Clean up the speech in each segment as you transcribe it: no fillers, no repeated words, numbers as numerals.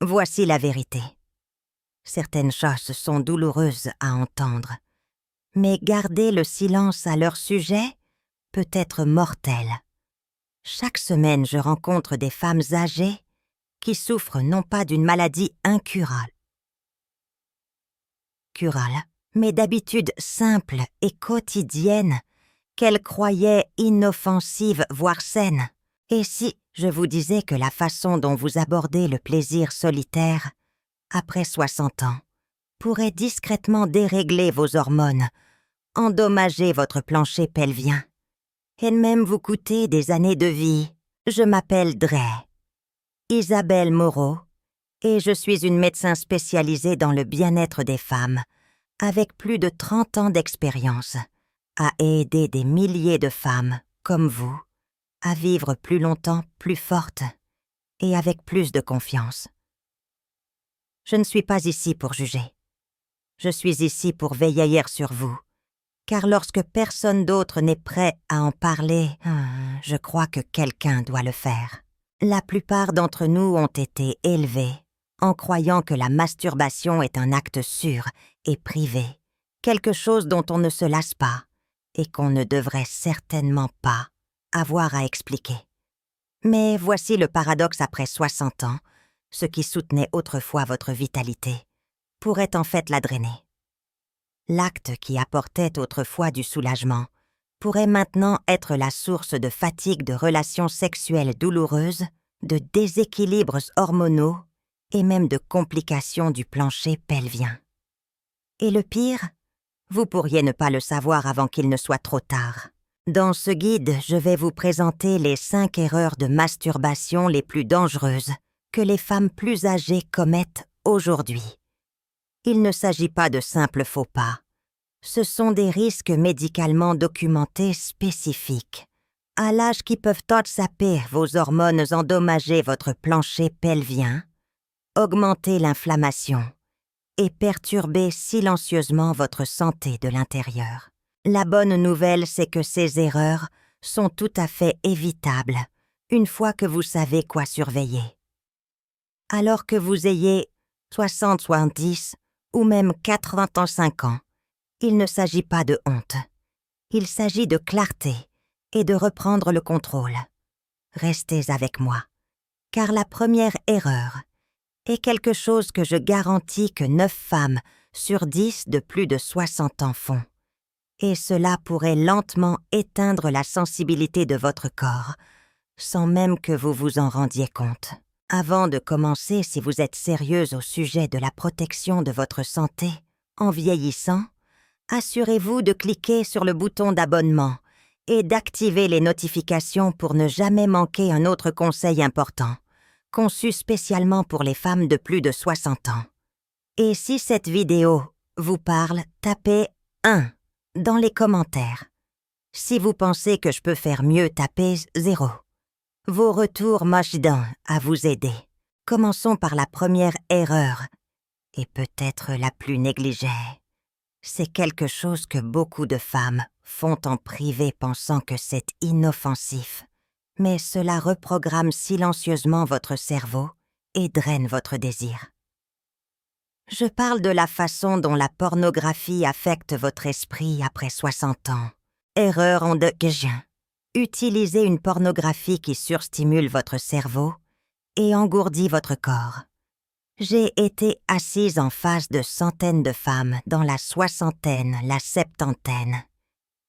Voici la vérité. Certaines choses sont douloureuses à entendre, mais garder le silence à leur sujet peut être mortel. Chaque semaine, je rencontre des femmes âgées qui souffrent non pas d'une maladie incurable, mais d'habitudes simples et quotidiennes qu'elles croyaient inoffensives, voire saines. Et si je vous disais que la façon dont vous abordez le plaisir solitaire, après 60 ans, pourrait discrètement dérégler vos hormones, endommager votre plancher pelvien, et même vous coûter des années de vie. Je m'appelle Dray, Isabelle Moreau, et je suis une médecin spécialisée dans le bien-être des femmes, avec plus de 30 ans d'expérience, à aider des milliers de femmes, comme vous, à vivre plus longtemps, plus fortes, et avec plus de confiance. Je ne suis pas ici pour juger. Je suis ici pour veiller sur vous, car lorsque personne d'autre n'est prêt à en parler, je crois que quelqu'un doit le faire. La plupart d'entre nous ont été élevés en croyant que la masturbation est un acte sûr et privé, quelque chose dont on ne se lasse pas et qu'on ne devrait certainement pas avoir à expliquer. Mais voici le paradoxe après 60 ans, ce qui soutenait autrefois votre vitalité pourrait en fait la drainer. L'acte qui apportait autrefois du soulagement pourrait maintenant être la source de fatigue de relations sexuelles douloureuses, de déséquilibres hormonaux et même de complications du plancher pelvien. Et le pire, vous pourriez ne pas le savoir avant qu'il ne soit trop tard. Dans ce guide, je vais vous présenter les 5 erreurs de masturbation les plus dangereuses que les femmes plus âgées commettent aujourd'hui. Il ne s'agit pas de simples faux pas. Ce sont des risques médicalement documentés spécifiques, à l'âge qui peuvent saper vos hormones, endommager votre plancher pelvien, augmenter l'inflammation et perturber silencieusement votre santé de l'intérieur. La bonne nouvelle, c'est que ces erreurs sont tout à fait évitables une fois que vous savez quoi surveiller. Alors que vous ayez 60, 70 ou même 85 ans, il ne s'agit pas de honte. Il s'agit de clarté et de reprendre le contrôle. Restez avec moi, car la première erreur est quelque chose que je garantis que 9 femmes sur 10 de plus de 60 ans font. Et cela pourrait lentement éteindre la sensibilité de votre corps, sans même que vous vous en rendiez compte. Avant de commencer, si vous êtes sérieuse au sujet de la protection de votre santé en vieillissant, assurez-vous de cliquer sur le bouton d'abonnement et d'activer les notifications pour ne jamais manquer un autre conseil important, conçu spécialement pour les femmes de plus de 60 ans. Et si cette vidéo vous parle, tapez 1 dans les commentaires. Si vous pensez que je peux faire mieux, tapez 0. Vos retours m'aident à vous aider. Commençons par la première erreur, et peut-être la plus négligée. C'est quelque chose que beaucoup de femmes font en privé pensant que c'est inoffensif, mais cela reprogramme silencieusement votre cerveau et draine votre désir. Je parle de la façon dont la pornographie affecte votre esprit après 60 ans. Erreur en deuxième. Utilisez une pornographie qui surstimule votre cerveau et engourdit votre corps. J'ai été assise en face de centaines de femmes dans la soixantaine, la septantaine,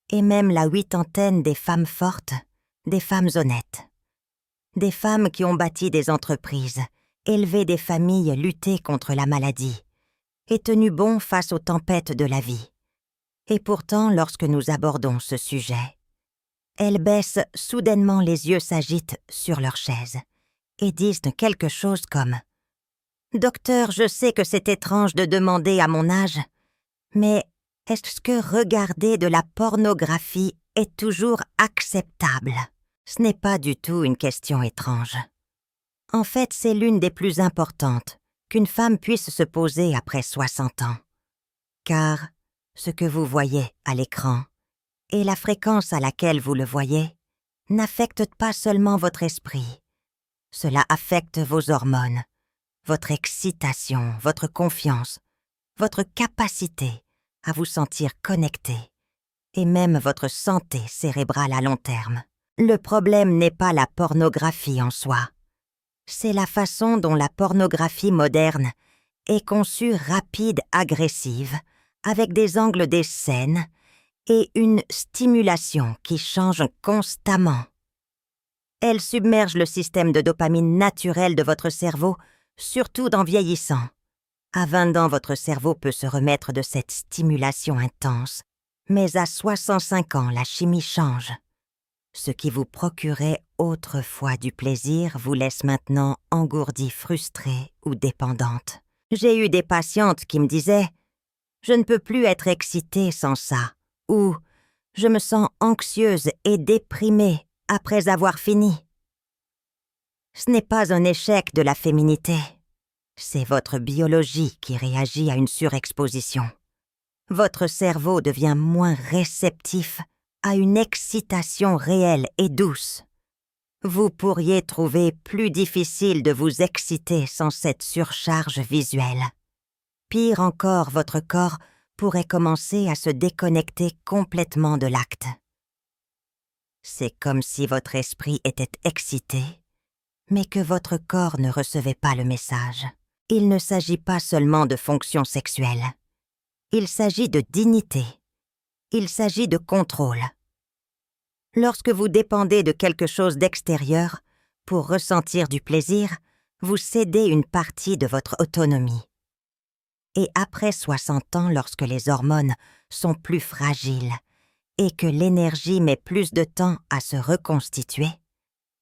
et même la huitantaine des femmes fortes, des femmes honnêtes. Des femmes qui ont bâti des entreprises, élevé des familles, lutté contre la maladie, et tenu bon face aux tempêtes de la vie. Et pourtant, lorsque nous abordons ce sujet, elles baissent soudainement, les yeux s'agitent sur leur chaise et disent quelque chose comme « Docteur, je sais que c'est étrange de demander à mon âge, mais est-ce que regarder de la pornographie est toujours acceptable ?» Ce n'est pas du tout une question étrange. En fait, c'est l'une des plus importantes qu'une femme puisse se poser après 60 ans. Car ce que vous voyez à l'écran et la fréquence à laquelle vous le voyez n'affectent pas seulement votre esprit. Cela affecte vos hormones, votre excitation, votre confiance, votre capacité à vous sentir connecté et même votre santé cérébrale à long terme. Le problème n'est pas la pornographie en soi. C'est la façon dont la pornographie moderne est conçue rapide, agressive, avec des angles des scènes et une stimulation qui change constamment. Elle submerge le système de dopamine naturel de votre cerveau, surtout en vieillissant. À 20 ans, votre cerveau peut se remettre de cette stimulation intense, mais à 65 ans, la chimie change. Ce qui vous procurait autrefois du plaisir vous laisse maintenant engourdie, frustrée ou dépendante. J'ai eu des patientes qui me disaient « Je ne peux plus être excitée sans ça » ou « Je me sens anxieuse et déprimée après avoir fini ». Ce n'est pas un échec de la féminité. C'est votre biologie qui réagit à une surexposition. Votre cerveau devient moins réceptif à une excitation réelle et douce. Vous pourriez trouver plus difficile de vous exciter sans cette surcharge visuelle. Pire encore, votre corps pourrait commencer à se déconnecter complètement de l'acte. C'est comme si votre esprit était excité, mais que votre corps ne recevait pas le message. Il ne s'agit pas seulement de fonction sexuelle. Il s'agit de dignité. Il s'agit de contrôle. Lorsque vous dépendez de quelque chose d'extérieur pour ressentir du plaisir, vous cédez une partie de votre autonomie. Et après 60 ans, lorsque les hormones sont plus fragiles et que l'énergie met plus de temps à se reconstituer,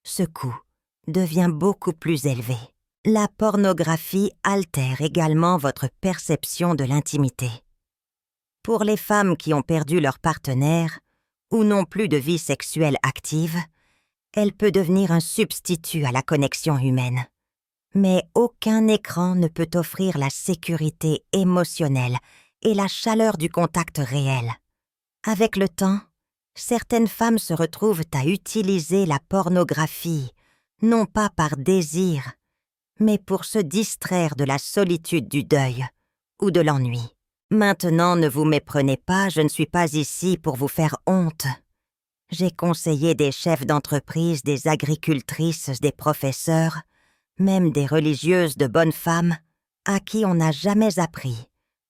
ce coût devient beaucoup plus élevé. La pornographie altère également votre perception de l'intimité. Pour les femmes qui ont perdu leur partenaire ou n'ont plus de vie sexuelle active, elle peut devenir un substitut à la connexion humaine. Mais aucun écran ne peut offrir la sécurité émotionnelle et la chaleur du contact réel. Avec le temps, certaines femmes se retrouvent à utiliser la pornographie, non pas par désir, mais pour se distraire de la solitude du deuil ou de l'ennui. Maintenant, ne vous méprenez pas, je ne suis pas ici pour vous faire honte. J'ai conseillé des chefs d'entreprise, des agricultrices, des professeurs, même des religieuses de bonnes femmes, à qui on n'a jamais appris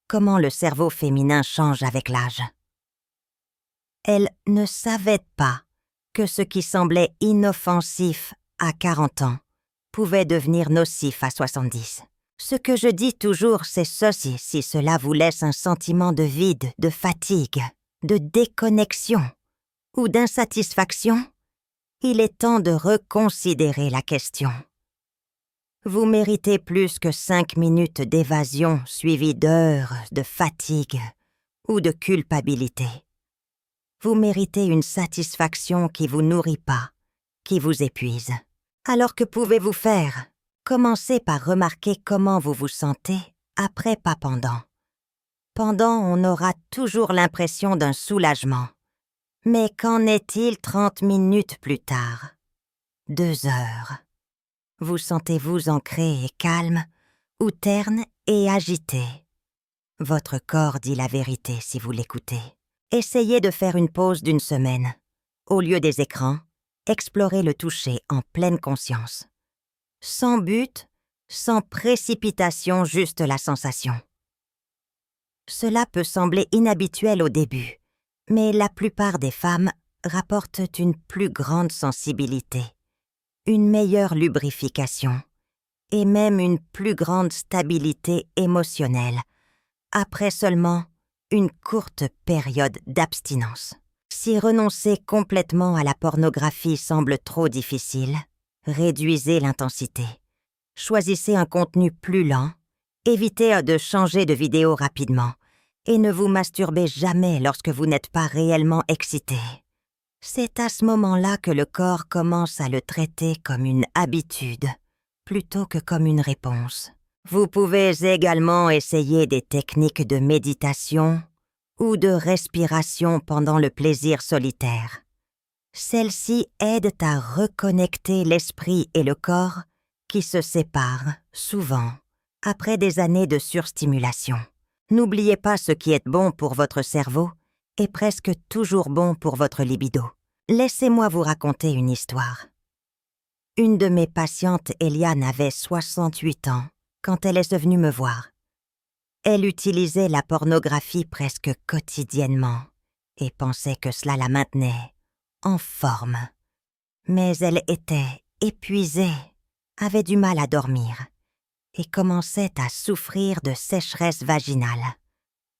comment le cerveau féminin change avec l'âge. Elles ne savaient pas que ce qui semblait inoffensif à 40 ans pouvait devenir nocif à 70. Ce que je dis toujours, c'est ceci, si cela vous laisse un sentiment de vide, de fatigue, de déconnexion ou d'insatisfaction, il est temps de reconsidérer la question. Vous méritez plus que 5 minutes d'évasion suivies d'heures de fatigue ou de culpabilité. Vous méritez une satisfaction qui vous nourrit pas, qui vous épuise. Alors que pouvez-vous faire? Commencez par remarquer comment vous vous sentez après, pas pendant. Pendant, on aura toujours l'impression d'un soulagement. Mais qu'en est-il 30 minutes plus tard? 2 heures. Vous sentez-vous ancré et calme, ou terne et agité? Votre corps dit la vérité si vous l'écoutez. Essayez de faire une pause d'1 semaine. Au lieu des écrans, explorez le toucher en pleine conscience. Sans but, sans précipitation, juste la sensation. Cela peut sembler inhabituel au début, mais la plupart des femmes rapportent une plus grande sensibilité, une meilleure lubrification et même une plus grande stabilité émotionnelle après seulement une courte période d'abstinence. Si renoncer complètement à la pornographie semble trop difficile, réduisez l'intensité. Choisissez un contenu plus lent, évitez de changer de vidéo rapidement et ne vous masturbez jamais lorsque vous n'êtes pas réellement excité. C'est à ce moment-là que le corps commence à le traiter comme une habitude plutôt que comme une réponse. Vous pouvez également essayer des techniques de méditation ou de respiration pendant le plaisir solitaire. Celles-ci aident à reconnecter l'esprit et le corps qui se séparent souvent, après des années de surstimulation. N'oubliez pas ce qui est bon pour votre cerveau est presque toujours bon pour votre libido. Laissez-moi vous raconter une histoire. Une de mes patientes, Eliane, avait 68 ans quand elle est venue me voir. Elle utilisait la pornographie presque quotidiennement et pensait que cela la maintenait en forme. Mais elle était épuisée, avait du mal à dormir et commençait à souffrir de sécheresse vaginale.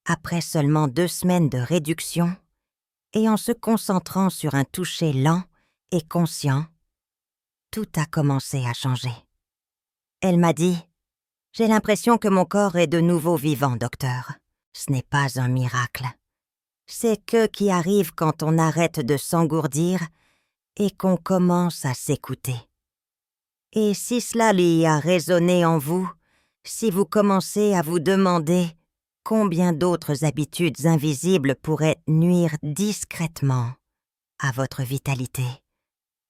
Après seulement 2 semaines de réduction et en se concentrant sur un toucher lent et conscient, tout a commencé à changer. Elle m'a dit « J'ai l'impression que mon corps est de nouveau vivant, docteur. Ce n'est pas un miracle. C'est que qui arrive quand on arrête de s'engourdir et qu'on commence à s'écouter. Et si cela lui a résonné en vous, si vous commencez à vous demander combien d'autres habitudes invisibles pourraient nuire discrètement à votre vitalité,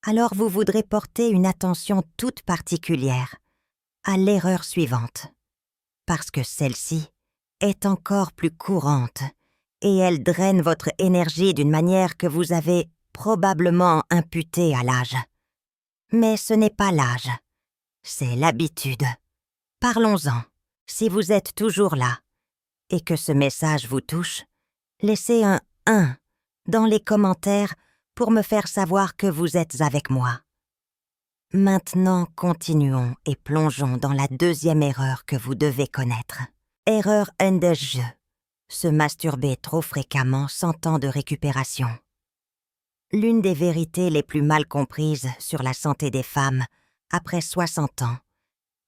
alors vous voudrez porter une attention toute particulière à l'erreur suivante, parce que celle-ci est encore plus courante et elle draine votre énergie d'une manière que vous avez probablement imputée à l'âge. Mais ce n'est pas l'âge, c'est l'habitude. Parlons-en. Si vous êtes toujours là et que ce message vous touche, laissez un 1 dans les commentaires pour me faire savoir que vous êtes avec moi. Maintenant, continuons et plongeons dans la deuxième erreur que vous devez connaître. Erreur NDJ. Se masturber trop fréquemment sans temps de récupération. L'une des vérités les plus mal comprises sur la santé des femmes après 60 ans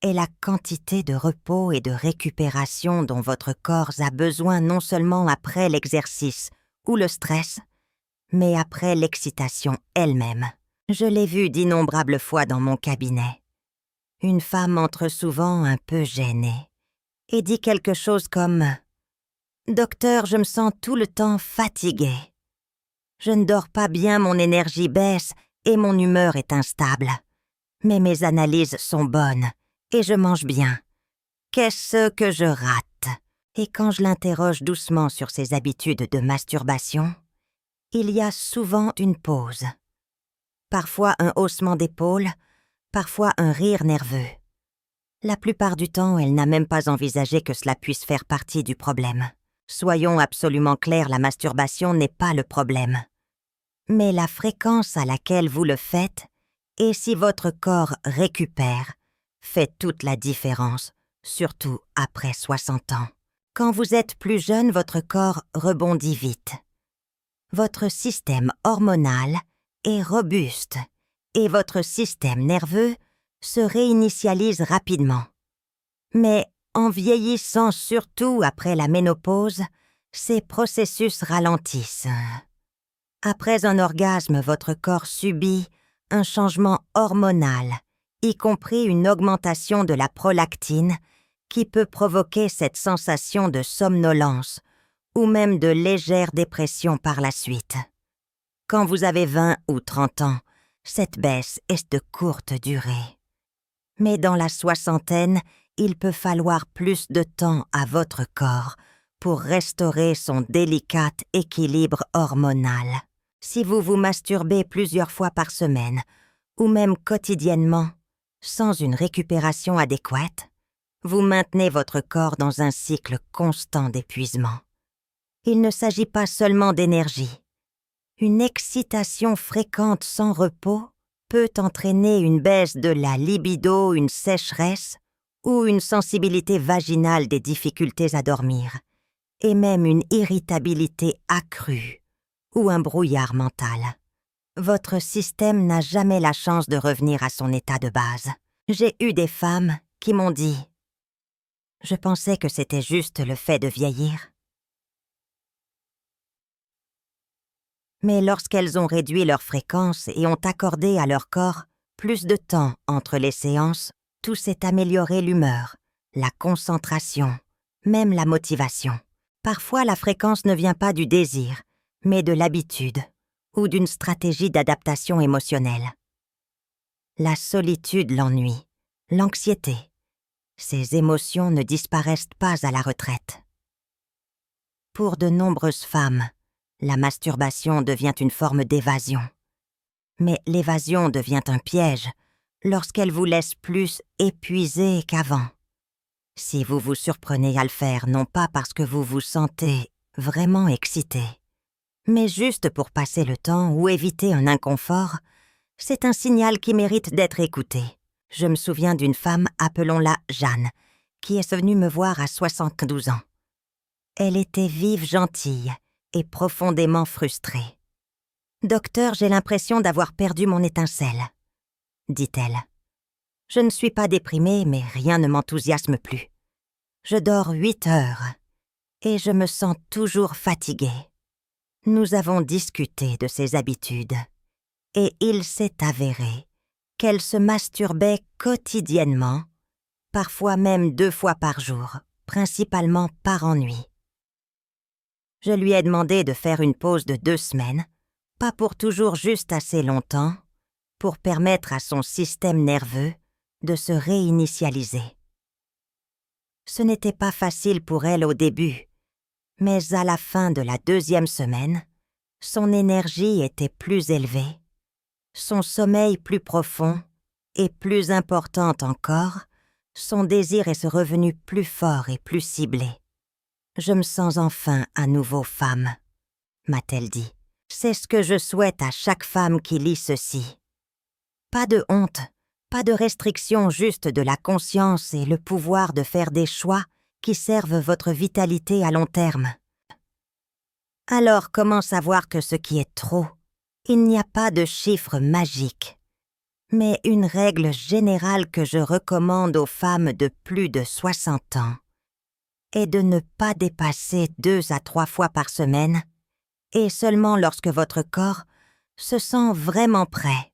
est la quantité de repos et de récupération dont votre corps a besoin non seulement après l'exercice ou le stress, mais après l'excitation elle-même. Je l'ai vu d'innombrables fois dans mon cabinet. Une femme entre souvent un peu gênée et dit quelque chose comme « Docteur, je me sens tout le temps fatiguée. Je ne dors pas bien, mon énergie baisse et mon humeur est instable. Mais mes analyses sont bonnes et je mange bien. Qu'est-ce que je rate ?» Et quand je l'interroge doucement sur ses habitudes de masturbation, il y a souvent une pause. Parfois un haussement d'épaule, parfois un rire nerveux. La plupart du temps, elle n'a même pas envisagé que cela puisse faire partie du problème. Soyons absolument clairs, la masturbation n'est pas le problème. Mais la fréquence à laquelle vous le faites et si votre corps récupère fait toute la différence, surtout après 60 ans. Quand vous êtes plus jeune, votre corps rebondit vite. Votre système hormonal est robuste et votre système nerveux se réinitialise rapidement. Mais en vieillissant, surtout après la ménopause, ces processus ralentissent. Après un orgasme, votre corps subit un changement hormonal, y compris une augmentation de la prolactine qui peut provoquer cette sensation de somnolence ou même de légère dépression par la suite. Quand vous avez 20 ou 30 ans, cette baisse est de courte durée. Mais dans la soixantaine, il peut falloir plus de temps à votre corps pour restaurer son délicat équilibre hormonal. Si vous vous masturbez plusieurs fois par semaine, ou même quotidiennement, sans une récupération adéquate, vous maintenez votre corps dans un cycle constant d'épuisement. Il ne s'agit pas seulement d'énergie. Une excitation fréquente sans repos peut entraîner une baisse de la libido, une sécheresse ou une sensibilité vaginale des difficultés à dormir, et même une irritabilité accrue ou un brouillard mental. Votre système n'a jamais la chance de revenir à son état de base. J'ai eu des femmes qui m'ont dit « Je pensais que c'était juste le fait de vieillir. » Mais lorsqu'elles ont réduit leur fréquence et ont accordé à leur corps plus de temps entre les séances, tout s'est amélioré, l'humeur, la concentration, même la motivation. Parfois, la fréquence ne vient pas du désir, mais de l'habitude ou d'une stratégie d'adaptation émotionnelle. La solitude l'ennuie, l'anxiété. Ces émotions ne disparaissent pas à la retraite. Pour de nombreuses femmes, la masturbation devient une forme d'évasion. Mais l'évasion devient un piège lorsqu'elle vous laisse plus épuisé qu'avant. Si vous vous surprenez à le faire, non pas parce que vous vous sentez vraiment excité, mais juste pour passer le temps ou éviter un inconfort, c'est un signal qui mérite d'être écouté. Je me souviens d'une femme, appelons-la Jeanne, qui est venue me voir à 72 ans. Elle était vive, gentille et profondément frustrée. « Docteur, j'ai l'impression d'avoir perdu mon étincelle, » dit-elle. « Je ne suis pas déprimée, mais rien ne m'enthousiasme plus. Je dors 8 heures et je me sens toujours fatiguée. » Nous avons discuté de ses habitudes et il s'est avéré qu'elle se masturbait quotidiennement, parfois même 2 fois par jour, principalement par ennui. Je lui ai demandé de faire une pause de 2 semaines, pas pour toujours juste assez longtemps, pour permettre à son système nerveux de se réinitialiser. Ce n'était pas facile pour elle au début, mais à la fin de la 2e semaine, son énergie était plus élevée, son sommeil plus profond et plus important encore, son désir est revenu plus fort et plus ciblé. « Je me sens enfin à nouveau femme », m'a-t-elle dit. « C'est ce que je souhaite à chaque femme qui lit ceci. Pas de honte, pas de restriction, juste de la conscience et le pouvoir de faire des choix qui servent votre vitalité à long terme. » Alors comment savoir que ce qui est trop? Il n'y a pas de chiffre magique, mais une règle générale que je recommande aux femmes de plus de 60 ans est de ne pas dépasser 2 à 3 fois par semaine, et seulement lorsque votre corps se sent vraiment prêt.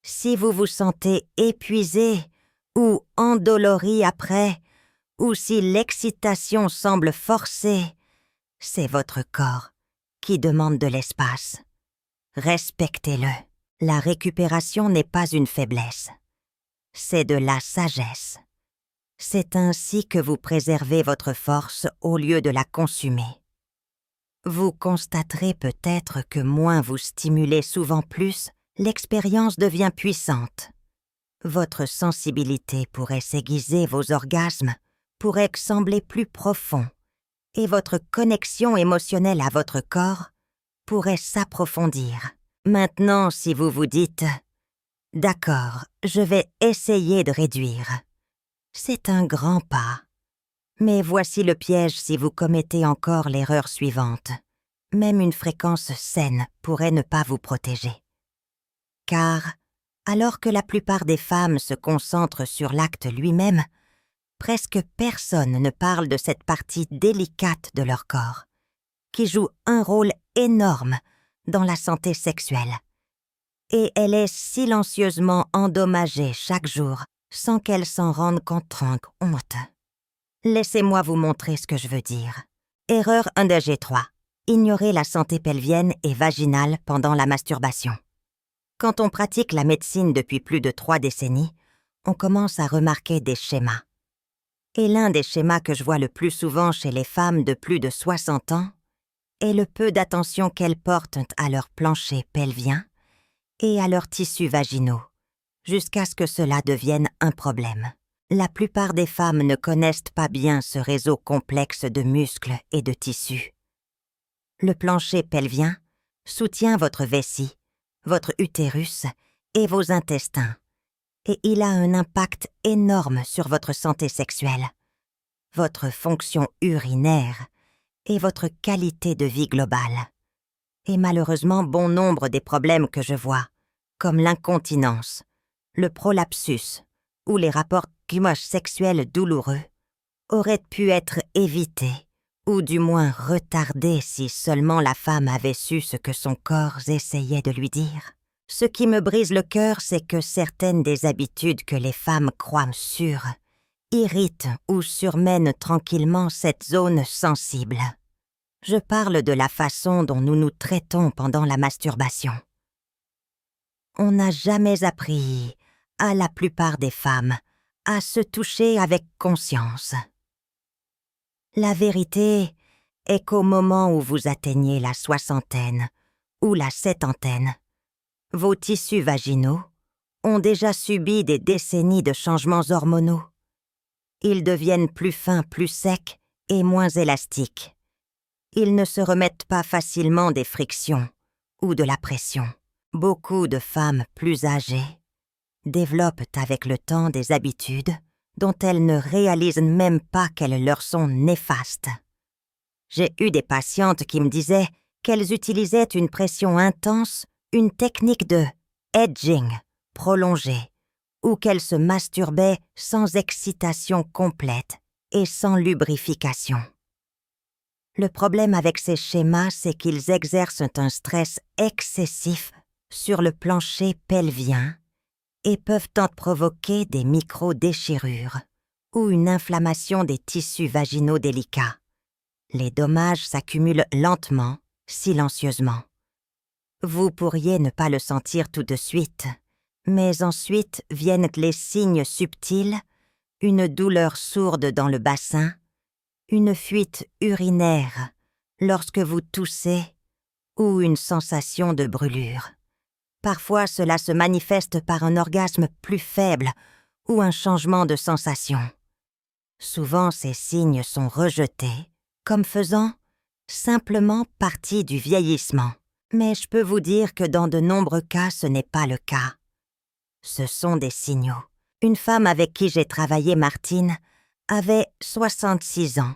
Si vous vous sentez épuisé ou endolori après, ou si l'excitation semble forcée, c'est votre corps qui demande de l'espace. Respectez-le. La récupération n'est pas une faiblesse. C'est de la sagesse. C'est ainsi que vous préservez votre force au lieu de la consumer. Vous constaterez peut-être que moins vous stimulez souvent plus, l'expérience devient puissante. Votre sensibilité pourrait s'aiguiser, vos orgasmes pourraient sembler plus profonds, et votre connexion émotionnelle à votre corps pourrait s'approfondir. Maintenant, si vous vous dites « D'accord, je vais essayer de réduire », c'est un grand pas. Mais voici le piège si vous commettez encore l'erreur suivante. Même une fréquence saine pourrait ne pas vous protéger. Car, alors que la plupart des femmes se concentrent sur l'acte lui-même, presque personne ne parle de cette partie délicate de leur corps, qui joue un rôle énorme dans la santé sexuelle. Et elle est silencieusement endommagée chaque jour, sans qu'elle s'en rende compte. Honte. Laissez-moi vous montrer ce que je veux dire. Erreur 1-G3. Ignorer la santé pelvienne et vaginale pendant la masturbation. Quand on pratique la médecine depuis plus de 3 décennies, on commence à remarquer des schémas. Et l'un des schémas que je vois le plus souvent chez les femmes de plus de 60 ans est le peu d'attention qu'elles portent à leur plancher pelvien et à leurs tissus vaginaux, jusqu'à ce que cela devienne un problème. La plupart des femmes ne connaissent pas bien ce réseau complexe de muscles et de tissus. Le plancher pelvien soutient votre vessie, votre utérus et vos intestins, et il a un impact énorme sur votre santé sexuelle, votre fonction urinaire et votre qualité de vie globale. Et malheureusement, bon nombre des problèmes que je vois, comme l'incontinence, le prolapsus ou les rapports sexuels douloureux, auraient pu être évités ou du moins retardés si seulement la femme avait su ce que son corps essayait de lui dire. Ce qui me brise le cœur, c'est que certaines des habitudes que les femmes croient sûres irritent ou surmènent tranquillement cette zone sensible. Je parle de la façon dont nous nous traitons pendant la masturbation. On n'a jamais appris, à la plupart des femmes, à se toucher avec conscience. La vérité est qu'au moment où vous atteignez la soixantaine ou la septantaine, vos tissus vaginaux ont déjà subi des décennies de changements hormonaux. Ils deviennent plus fins, plus secs et moins élastiques. Ils ne se remettent pas facilement des frictions ou de la pression. Beaucoup de femmes plus âgées développent avec le temps des habitudes dont elles ne réalisent même pas qu'elles leur sont néfastes. J'ai eu des patientes qui me disaient qu'elles utilisaient une pression intense, une technique de edging prolongée, ou qu'elles se masturbaient sans excitation complète et sans lubrification. Le problème avec ces schémas, c'est qu'ils exercent un stress excessif sur le plancher pelvien et peuvent en provoquer des micro-déchirures ou une inflammation des tissus vaginaux délicats. Les dommages s'accumulent lentement, silencieusement. Vous pourriez ne pas le sentir tout de suite, mais ensuite viennent les signes subtils, une douleur sourde dans le bassin, une fuite urinaire lorsque vous toussez ou une sensation de brûlure. Parfois, cela se manifeste par un orgasme plus faible ou un changement de sensation. Souvent, ces signes sont rejetés comme faisant simplement partie du vieillissement. Mais je peux vous dire que dans de nombreux cas, ce n'est pas le cas. Ce sont des signaux. Une femme avec qui j'ai travaillé, Martine, avait 66 ans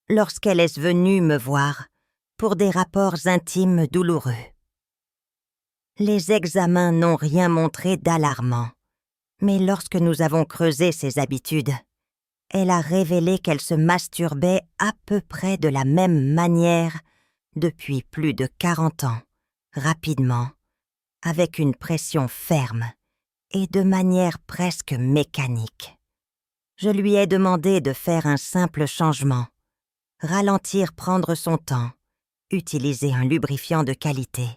lorsqu'elle est venue me voir pour des rapports intimes douloureux. Les examens n'ont rien montré d'alarmant, mais lorsque nous avons creusé ses habitudes, elle a révélé qu'elle se masturbait à peu près de la même manière depuis plus de 40 ans, rapidement, avec une pression ferme et de manière presque mécanique. Je lui ai demandé de faire un simple changement, ralentir, prendre son temps, utiliser un lubrifiant de qualité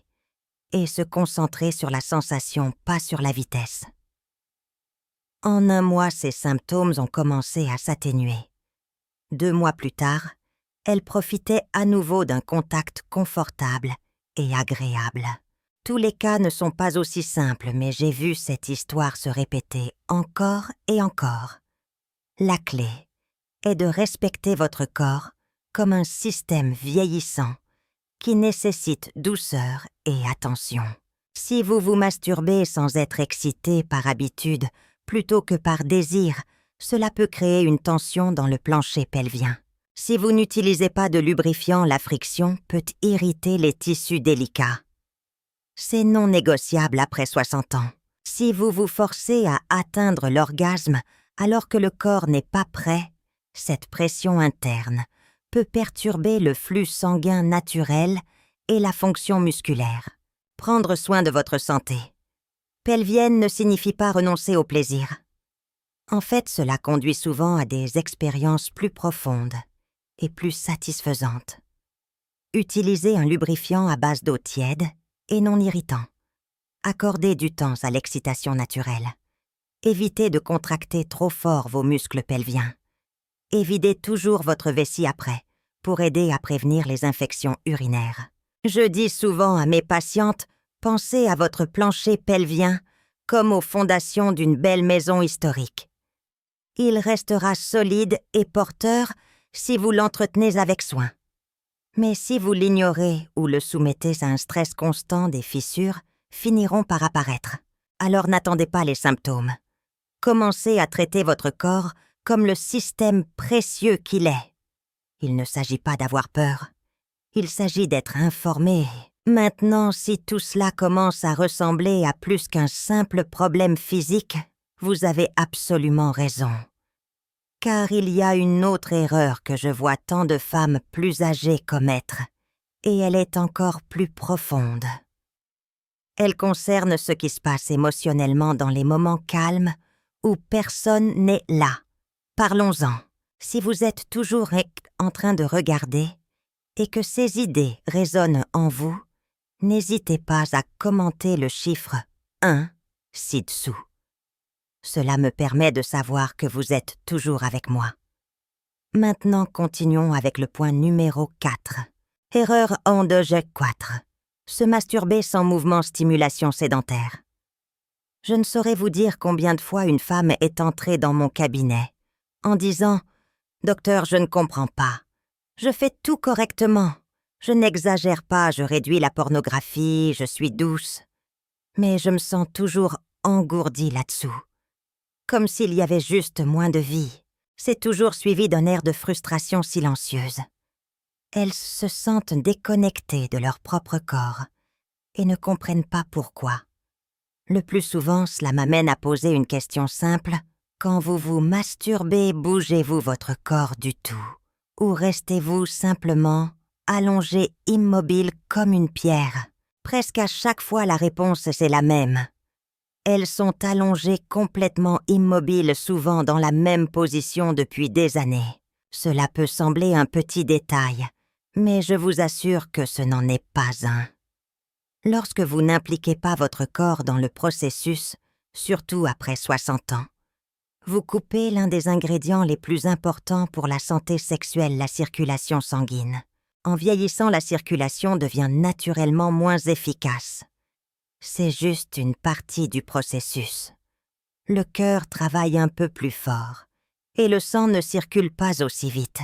et se concentrer sur la sensation, pas sur la vitesse. En un mois, ses symptômes ont commencé à s'atténuer. 2 mois plus tard, elle profitait à nouveau d'un contact confortable et agréable. Tous les cas ne sont pas aussi simples, mais j'ai vu cette histoire se répéter encore et encore. La clé est de respecter votre corps comme un système vieillissant qui nécessite douceur et attention. Si vous vous masturbez sans être excité par habitude plutôt que par désir, cela peut créer une tension dans le plancher pelvien. Si vous n'utilisez pas de lubrifiant, la friction peut irriter les tissus délicats. C'est non négociable après 60 ans. Si vous vous forcez à atteindre l'orgasme alors que le corps n'est pas prêt, cette pression interne peut perturber le flux sanguin naturel et la fonction musculaire. Prendre soin de votre santé pelvienne ne signifie pas renoncer au plaisir. En fait, cela conduit souvent à des expériences plus profondes et plus satisfaisantes. Utilisez un lubrifiant à base d'eau tiède et non irritant. Accordez du temps à l'excitation naturelle. Évitez de contracter trop fort vos muscles pelviens. Et videz toujours votre vessie après, pour aider à prévenir les infections urinaires. Je dis souvent à mes patientes, pensez à votre plancher pelvien comme aux fondations d'une belle maison historique. Il restera solide et porteur si vous l'entretenez avec soin. Mais si vous l'ignorez ou le soumettez à un stress constant, des fissures finiront par apparaître. Alors n'attendez pas les symptômes. Commencez à traiter votre corps comme le système précieux qu'il est. Il ne s'agit pas d'avoir peur. Il s'agit d'être informé. Maintenant, si tout cela commence à ressembler à plus qu'un simple problème physique, vous avez absolument raison. Car il y a une autre erreur que je vois tant de femmes plus âgées commettre, et elle est encore plus profonde. Elle concerne ce qui se passe émotionnellement dans les moments calmes où personne n'est là. Parlons-en. Si vous êtes toujours en train de regarder et que ces idées résonnent en vous, n'hésitez pas à commenter le chiffre 1 ci-dessous. Cela me permet de savoir que vous êtes toujours avec moi. Maintenant, continuons avec le point numéro 4. Erreur endogène 4. Se masturber sans mouvement stimulation sédentaire. Je ne saurais vous dire combien de fois une femme est entrée dans mon cabinet en disant « Docteur, je ne comprends pas. Je fais tout correctement. Je n'exagère pas, je réduis la pornographie, je suis douce. Mais je me sens toujours engourdie là-dessous. Comme s'il y avait juste moins de vie. C'est toujours suivi d'un air de frustration silencieuse. Elles se sentent déconnectées de leur propre corps et ne comprennent pas pourquoi. Le plus souvent, cela m'amène à poser une question simple. Quand vous vous masturbez, bougez-vous votre corps du tout? Ou restez-vous simplement allongé immobile comme une pierre? Presque à chaque fois, la réponse c'est la même. Elles sont allongées complètement immobiles, souvent dans la même position depuis des années. Cela peut sembler un petit détail, mais je vous assure que ce n'en est pas un. Lorsque vous n'impliquez pas votre corps dans le processus, surtout après 60 ans, vous coupez l'un des ingrédients les plus importants pour la santé sexuelle, la circulation sanguine. En vieillissant, la circulation devient naturellement moins efficace. C'est juste une partie du processus. Le cœur travaille un peu plus fort et le sang ne circule pas aussi vite.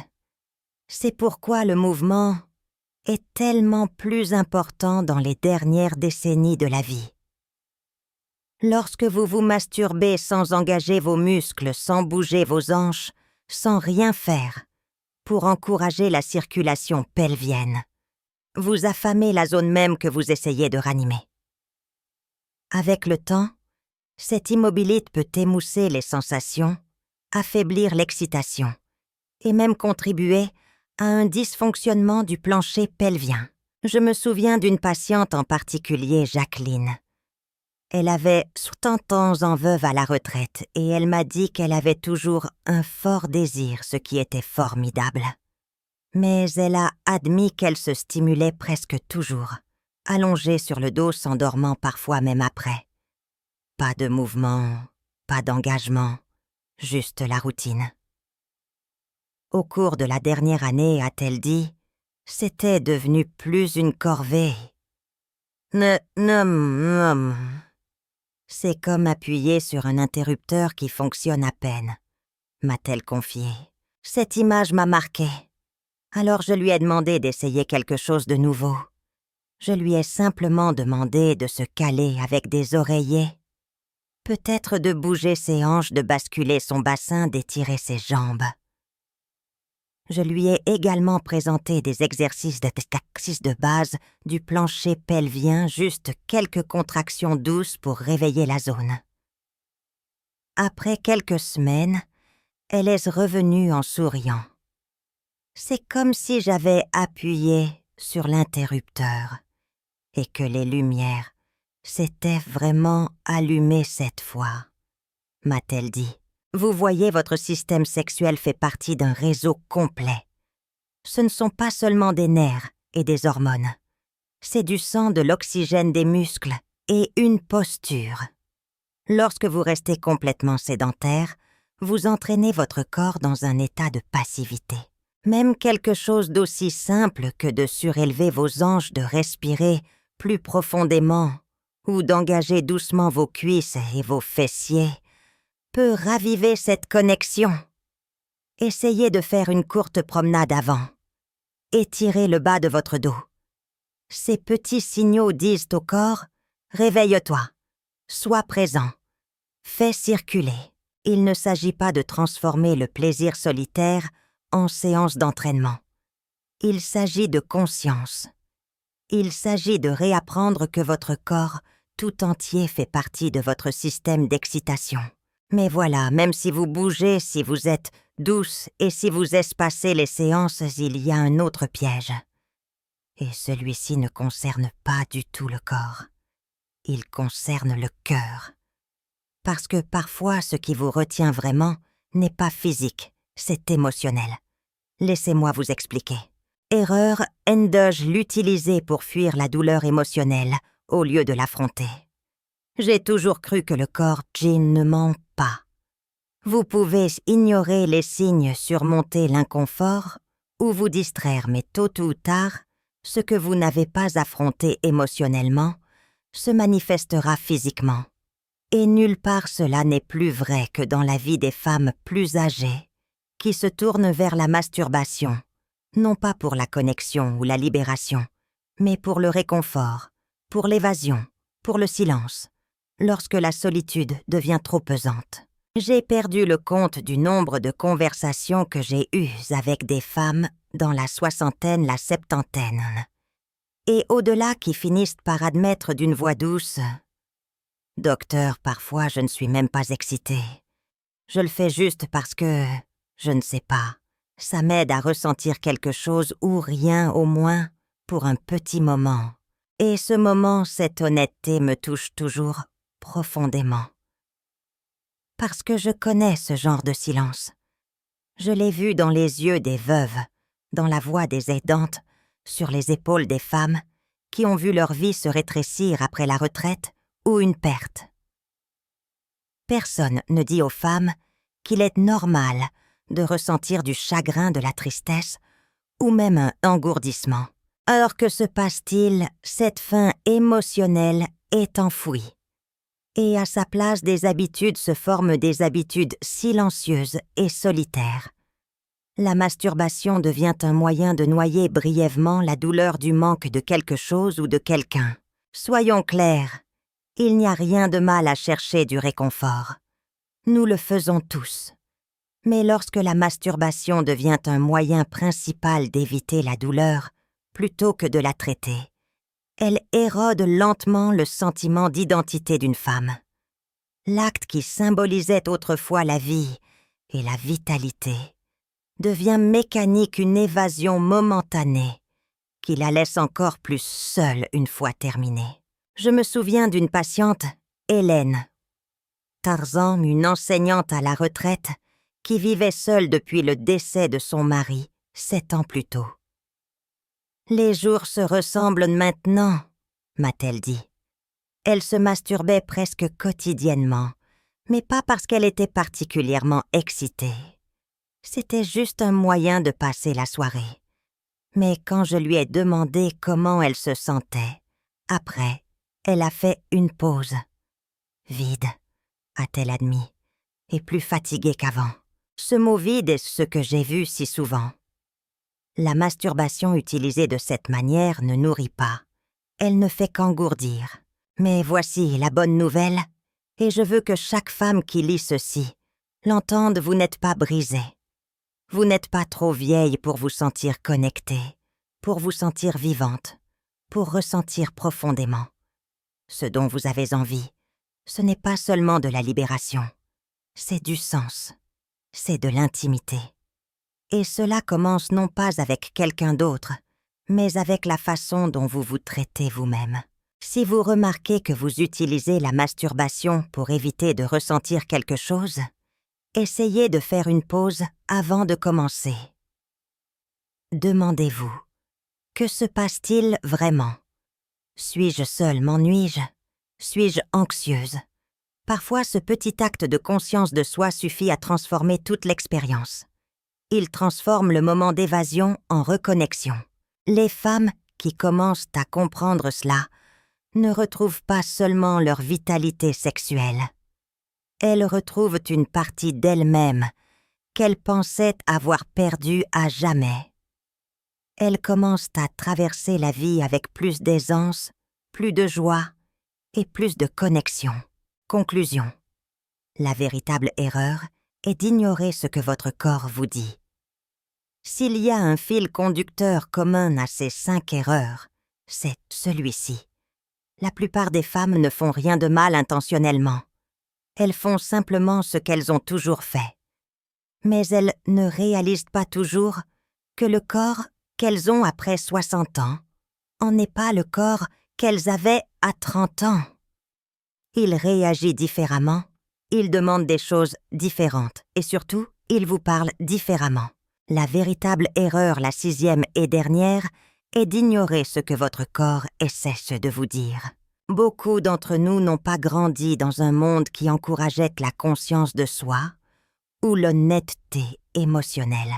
C'est pourquoi le mouvement est tellement plus important dans les dernières décennies de la vie. Lorsque vous vous masturbez sans engager vos muscles, sans bouger vos hanches, sans rien faire, pour encourager la circulation pelvienne, vous affamez la zone même que vous essayez de ranimer. Avec le temps, cette immobilité peut émousser les sensations, affaiblir l'excitation et même contribuer à un dysfonctionnement du plancher pelvien. Je me souviens d'une patiente en particulier, Jacqueline. Elle avait 60 ans en veuve à la retraite et elle m'a dit qu'elle avait toujours un fort désir, ce qui était formidable. Mais elle a admis qu'elle se stimulait presque toujours, allongée sur le dos, s'endormant parfois même après. Pas de mouvement, pas d'engagement, juste la routine. Au cours de la dernière année, a-t-elle dit, c'était devenu plus une corvée. C'est comme appuyer sur un interrupteur qui fonctionne à peine, m'a-t-elle confié. Cette image m'a marquée. Alors je lui ai demandé d'essayer quelque chose de nouveau. Je lui ai simplement demandé de se caler avec des oreillers. Peut-être de bouger ses hanches, de basculer son bassin, d'étirer ses jambes. Je lui ai également présenté des exercices de base du plancher pelvien, juste quelques contractions douces pour réveiller la zone. Après quelques semaines, elle est revenue en souriant. C'est comme si j'avais appuyé sur l'interrupteur et que les lumières s'étaient vraiment allumées cette fois, m'a-t-elle dit. Vous voyez, votre système sexuel fait partie d'un réseau complet. Ce ne sont pas seulement des nerfs et des hormones. C'est du sang, de l'oxygène, des muscles et une posture. Lorsque vous restez complètement sédentaire, vous entraînez votre corps dans un état de passivité. Même quelque chose d'aussi simple que de surélever vos hanches, de respirer plus profondément ou d'engager doucement vos cuisses et vos fessiers peut raviver cette connexion. Essayez de faire une courte promenade avant. Étirez le bas de votre dos. Ces petits signaux disent au corps « Réveille-toi, sois présent, fais circuler ». Il ne s'agit pas de transformer le plaisir solitaire en séance d'entraînement. Il s'agit de conscience. Il s'agit de réapprendre que votre corps tout entier fait partie de votre système d'excitation. Mais voilà, même si vous bougez, si vous êtes douce et si vous espacez les séances, il y a un autre piège. Et celui-ci ne concerne pas du tout le corps. Il concerne le cœur. Parce que parfois, ce qui vous retient vraiment n'est pas physique, c'est émotionnel. Laissez-moi vous expliquer. Erreur, endoge l'utiliser pour fuir la douleur émotionnelle au lieu de l'affronter. J'ai toujours cru que le corps, Jean, ne ment pas. Vous pouvez ignorer les signes, surmonter l'inconfort, ou vous distraire, mais tôt ou tard, ce que vous n'avez pas affronté émotionnellement se manifestera physiquement. Et nulle part cela n'est plus vrai que dans la vie des femmes plus âgées, qui se tournent vers la masturbation, non pas pour la connexion ou la libération, mais pour le réconfort, pour l'évasion, pour le silence, lorsque la solitude devient trop pesante. J'ai perdu le compte du nombre de conversations que j'ai eues avec des femmes dans la soixantaine, la septantaine, et au-delà qui finissent par admettre d'une voix douce « Docteur, parfois je ne suis même pas excitée. Je le fais juste parce que, je ne sais pas, ça m'aide à ressentir quelque chose ou rien au moins pour un petit moment. Et ce moment, cette honnêteté me touche toujours profondément. Parce que je connais ce genre de silence. Je l'ai vu dans les yeux des veuves, dans la voix des aidantes, sur les épaules des femmes qui ont vu leur vie se rétrécir après la retraite ou une perte. Personne ne dit aux femmes qu'il est normal de ressentir du chagrin, de la tristesse ou même un engourdissement. Alors que se passe-t-il, cette faim émotionnelle est enfouie. Et à sa place, des habitudes se forment, des habitudes silencieuses et solitaires. La masturbation devient un moyen de noyer brièvement la douleur du manque de quelque chose ou de quelqu'un. Soyons clairs, il n'y a rien de mal à chercher du réconfort. Nous le faisons tous. Mais lorsque la masturbation devient un moyen principal d'éviter la douleur, plutôt que de la traiter, elle érode lentement le sentiment d'identité d'une femme. L'acte qui symbolisait autrefois la vie et la vitalité devient mécanique, une évasion momentanée qui la laisse encore plus seule une fois terminée. Je me souviens d'une patiente, Hélène. Tarzan, une enseignante à la retraite, qui vivait seule depuis le décès de son mari 7 ans plus tôt. « Les jours se ressemblent maintenant », m'a-t-elle dit. Elle se masturbait presque quotidiennement, mais pas parce qu'elle était particulièrement excitée. C'était juste un moyen de passer la soirée. Mais quand je lui ai demandé comment elle se sentait, après, elle a fait une pause. Vide, a-t-elle admis, et plus fatiguée qu'avant. Ce mot vide est ce que j'ai vu si souvent. La masturbation utilisée de cette manière ne nourrit pas. Elle ne fait qu'engourdir. Mais voici la bonne nouvelle, et je veux que chaque femme qui lit ceci l'entende, vous n'êtes pas brisée. Vous n'êtes pas trop vieille pour vous sentir connectée, pour vous sentir vivante, pour ressentir profondément. Ce dont vous avez envie, ce n'est pas seulement de la libération, c'est du sens, c'est de l'intimité. Et cela commence non pas avec quelqu'un d'autre, mais avec la façon dont vous vous traitez vous-même. Si vous remarquez que vous utilisez la masturbation pour éviter de ressentir quelque chose, essayez de faire une pause avant de commencer. Demandez-vous, que se passe-t-il vraiment? Suis-je seule, m'ennuie-je? Suis-je anxieuse? Parfois, ce petit acte de conscience de soi suffit à transformer toute l'expérience. Il transforme le moment d'évasion en reconnexion. Les femmes qui commencent à comprendre cela ne retrouvent pas seulement leur vitalité sexuelle. Elles retrouvent une partie d'elles-mêmes qu'elles pensaient avoir perdue à jamais. Elles commencent à traverser la vie avec plus d'aisance, plus de joie et plus de connexion. Conclusion. La véritable erreur est d'ignorer ce que votre corps vous dit. S'il y a un fil conducteur commun à ces 5 erreurs, c'est celui-ci. La plupart des femmes ne font rien de mal intentionnellement. Elles font simplement ce qu'elles ont toujours fait. Mais elles ne réalisent pas toujours que le corps qu'elles ont après 60 ans en n'est pas le corps qu'elles avaient à 30 ans. Il réagit différemment, il demande des choses différentes et surtout, il vous parle différemment. La véritable erreur, la 6e et dernière, est d'ignorer ce que votre corps essaie de vous dire. Beaucoup d'entre nous n'ont pas grandi dans un monde qui encourageait la conscience de soi ou l'honnêteté émotionnelle.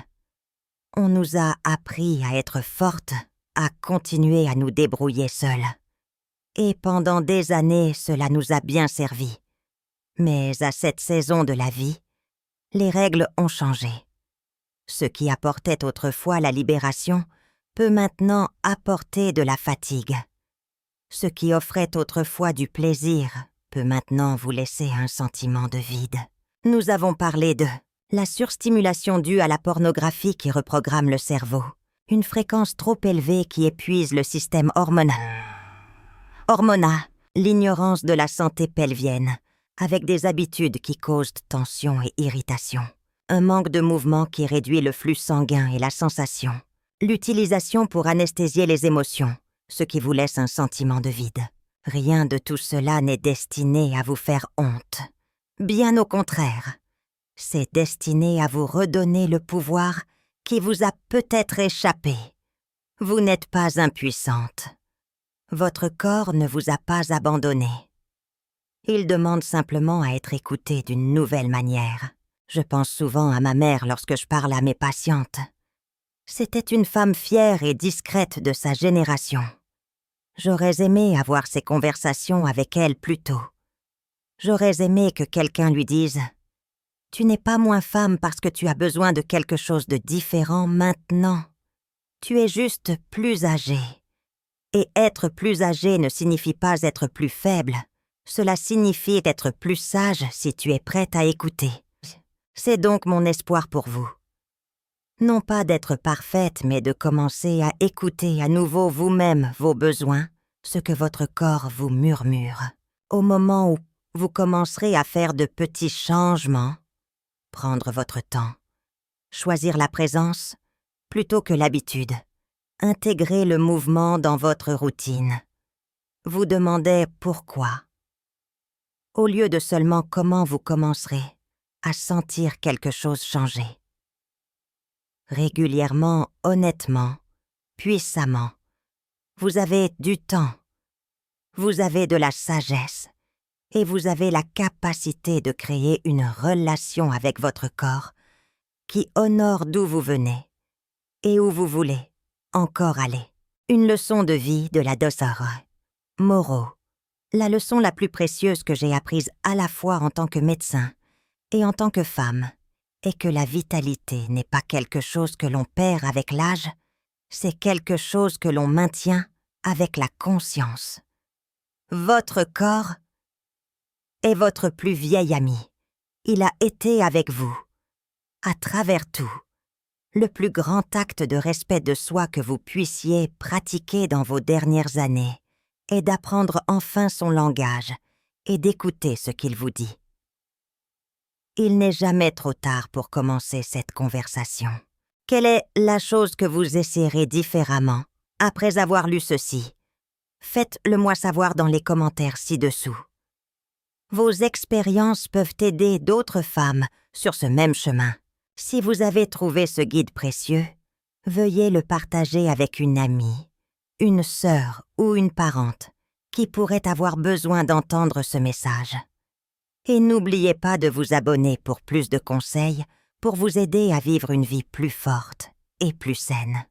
On nous a appris à être fortes, à continuer à nous débrouiller seules. Et pendant des années, cela nous a bien servi. Mais à cette saison de la vie, les règles ont changé. Ce qui apportait autrefois la libération peut maintenant apporter de la fatigue. Ce qui offrait autrefois du plaisir peut maintenant vous laisser un sentiment de vide. Nous avons parlé de la surstimulation due à la pornographie qui reprogramme le cerveau, une fréquence trop élevée qui épuise le système hormonal, l'ignorance de la santé pelvienne, avec des habitudes qui causent tension et irritation, un manque de mouvement qui réduit le flux sanguin et la sensation, l'utilisation pour anesthésier les émotions, ce qui vous laisse un sentiment de vide. Rien de tout cela n'est destiné à vous faire honte. Bien au contraire, c'est destiné à vous redonner le pouvoir qui vous a peut-être échappé. Vous n'êtes pas impuissante. Votre corps ne vous a pas abandonné. Il demande simplement à être écouté d'une nouvelle manière. Je pense souvent à ma mère lorsque je parle à mes patientes. C'était une femme fière et discrète de sa génération. J'aurais aimé avoir ces conversations avec elle plus tôt. J'aurais aimé que quelqu'un lui dise « Tu n'es pas moins femme parce que tu as besoin de quelque chose de différent maintenant. Tu es juste plus âgée. » Et être plus âgée ne signifie pas être plus faible. Cela signifie être plus sage si tu es prête à écouter. C'est donc mon espoir pour vous. Non pas d'être parfaite, mais de commencer à écouter à nouveau vous-même vos besoins, ce que votre corps vous murmure. Au moment où vous commencerez à faire de petits changements, prendre votre temps, choisir la présence plutôt que l'habitude, intégrer le mouvement dans votre routine. Vous demandez pourquoi. Au lieu de seulement comment vous commencerez à sentir quelque chose changer. Régulièrement, honnêtement, puissamment, vous avez du temps, vous avez de la sagesse et vous avez la capacité de créer une relation avec votre corps qui honore d'où vous venez et où vous voulez encore aller. Une leçon de vie de la Dosara. Moreau, la leçon la plus précieuse que j'ai apprise à la fois en tant que médecin et en tant que femme est que la vitalité n'est pas quelque chose que l'on perd avec l'âge, c'est quelque chose que l'on maintient avec la conscience. Votre corps est votre plus vieil ami. Il a été avec vous, à travers tout. Le plus grand acte de respect de soi que vous puissiez pratiquer dans vos dernières années est d'apprendre enfin son langage et d'écouter ce qu'il vous dit. Il n'est jamais trop tard pour commencer cette conversation. Quelle est la chose que vous essaierez différemment après avoir lu ceci? Faites-le moi savoir dans les commentaires ci-dessous. Vos expériences peuvent aider d'autres femmes sur ce même chemin. Si vous avez trouvé ce guide précieux, veuillez le partager avec une amie, une sœur ou une parente qui pourrait avoir besoin d'entendre ce message. Et n'oubliez pas de vous abonner pour plus de conseils pour vous aider à vivre une vie plus forte et plus saine.